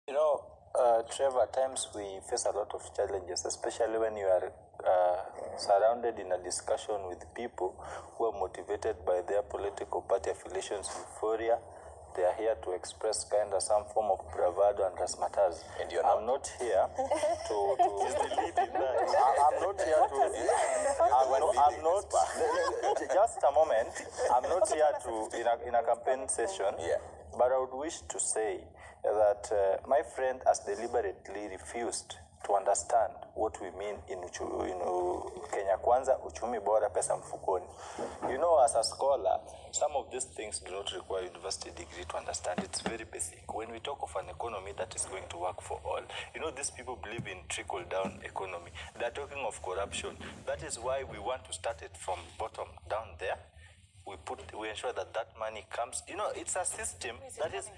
You know, Trevor, at times we face a lot of challenges, especially when you are surrounded in a discussion with people who are motivated by their political party affiliations euphoria. They are here to express kind of some form of bravado and razzmatazz. And you're not. I'm not here to He's the lead in that. I'm not here to. I'm not. Just a moment. I'm not here to in a campaign session. Yeah. But I would wish to say that my friend has deliberately refused to understand what we mean in Kenya Kwanza, uchumi bora, pesa mfukoni. You know, as a scholar, some of these things do not require university degree to understand. It's very basic. When we talk of an economy that is going to work for all, you know, these people believe in trickle-down economy. They're talking of corruption. That is why we want to start it from bottom down there. We ensure that money comes. You know, it's a system. That is,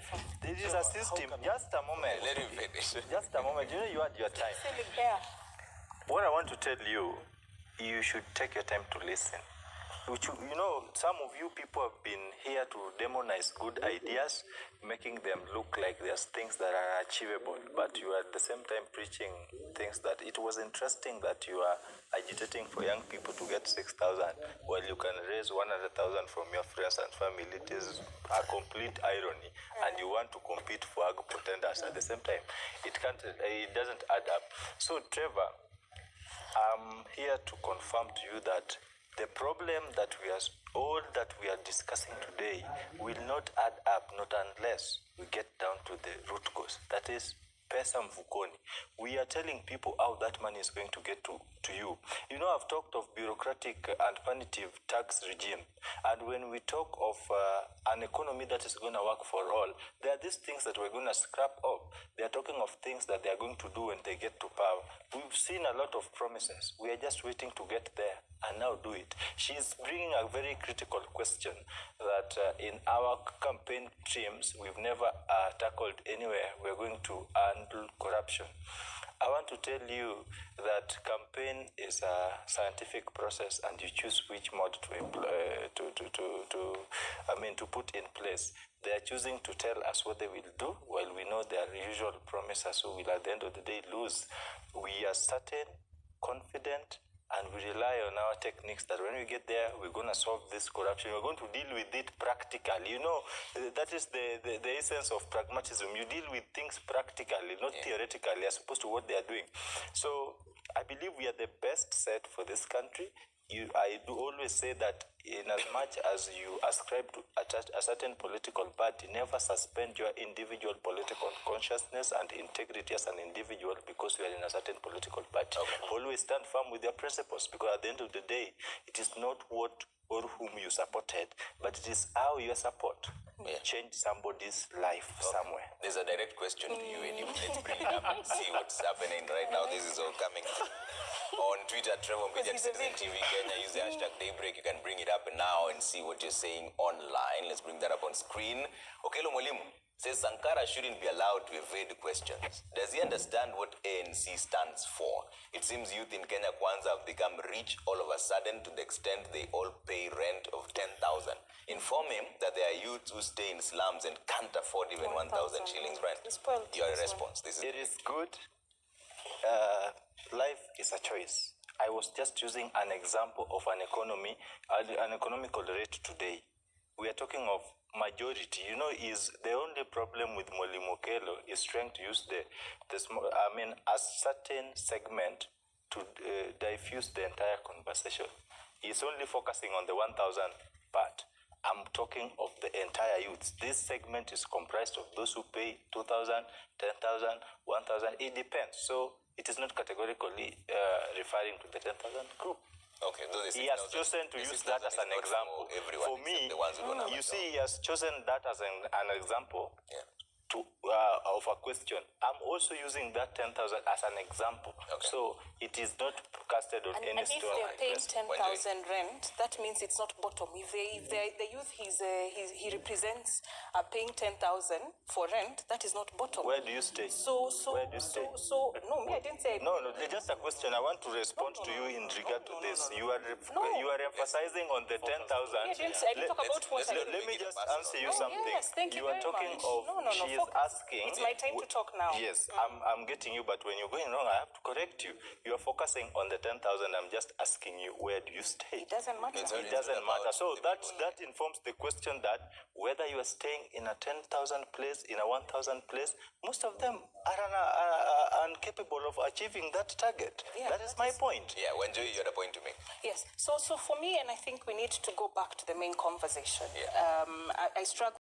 it is a system. Just a moment. Let him finish. Just a moment. You know, you had your time. What I want to tell you, you should take your time to listen. You know, some of you people have been here to demonize good ideas, making them look like there's things that are achievable, but you are at the same time preaching things that it was interesting that you are agitating for young people to get 6,000 while you can raise 100,000 from your friends and family. It is a complete irony, and you want to compete for ag pretenders at the same time. It doesn't add up. So, Trevor, I'm here to confirm to you that the problem that we are discussing today will not add up, not unless we get down to the root cause. That is pesa mfukoni. We are telling people how that money is going to get to you. You know, I've talked of bureaucratic and punitive tax regime. And when we talk of an economy that is going to work for all, there are these things that we're going to scrap up. They are talking of things that they are going to do when they get to power. We've seen a lot of promises. We are just waiting to get there and now do it. She's bringing a very critical question that in our campaign teams, we've never tackled anywhere. We're going to handle corruption. I want to tell you that campaign is a scientific process, and you choose which mode to employ, to put in place. They are choosing to tell us what they will do, while we know their usual promises who will at the end of the day lose. We are certain, confident, and we rely on our techniques that when we get there, we're going to solve this corruption. We're going to deal with it practically. You know, that is the essence of pragmatism. You deal with things practically, not theoretically, as opposed to what they are doing. So I believe we are the best set for this country. I do always say that in as much as you ascribe to a certain political party, never suspend your individual political consciousness and integrity as an individual because you are in a certain political party. Okay. Always stand firm with your principles, because at the end of the day, it is not what or whom you supported, but it is how your support change somebody's life somewhere. There's a direct question to you, and let's bring it up and see what's happening right now. This is all coming on Twitter, Trevor Mbija, Citizen TV Kenya. Use the hashtag Daybreak. You can bring it up now and see what you're saying online. Let's bring that up on screen. Okelo Mwalimu says Sankara shouldn't be allowed to evade questions. Does he understand what ANC stands for? It seems youth in Kenya Kwanza have become rich all of a sudden to the extent they all pay rent of 10,000. Inform him that there are youths who stay in slums and can't afford even 1,000 shillings rent. Your response. It is good. Life is a choice. I was just using an example of an economical rate today. We are talking of majority. You know, is the only problem with Mwalimu Okelo is trying to use a certain segment to diffuse the entire conversation. He's only focusing on the 1,000 part. I'm talking of the entire youth. This segment is comprised of those who pay 2,000, 10,000, 1,000. It depends. So it is not categorically referring to the 10,000 group. Okay, he has chosen to use that as an example. For me, you see, he has chosen that as an example of a question. I'm also using that 10,000 as an example. Okay. So it is not broadcasted on any And if store. they're paying Press. 10,000 rent, that means it's not bottom. If the youth he represents are paying 10,000 for rent, that is not bottom. Where do you stay? Where do you stay? No, me, I didn't say. No, just a question. I want to respond to you in regard to this. You are emphasizing on the 10,000. I didn't talk about what I Let me just answer you Oh, something. yes, thank you are very talking much. of No, she is focus. asking. It's my time to talk now. Yes, I'm getting you, but when you're going wrong, I have to correct you. You are focusing on the 10,000. I'm just asking you, where do you stay? It doesn't matter. It doesn't matter. So that informs the question that whether you are staying in a 10,000 place, in a 1,000 place, most of them are incapable of achieving that target. Yeah, that is my point. Yeah, Wenju, you had a point to make. Yes. So for me, and I think we need to go back to the main conversation. Yeah. I struggle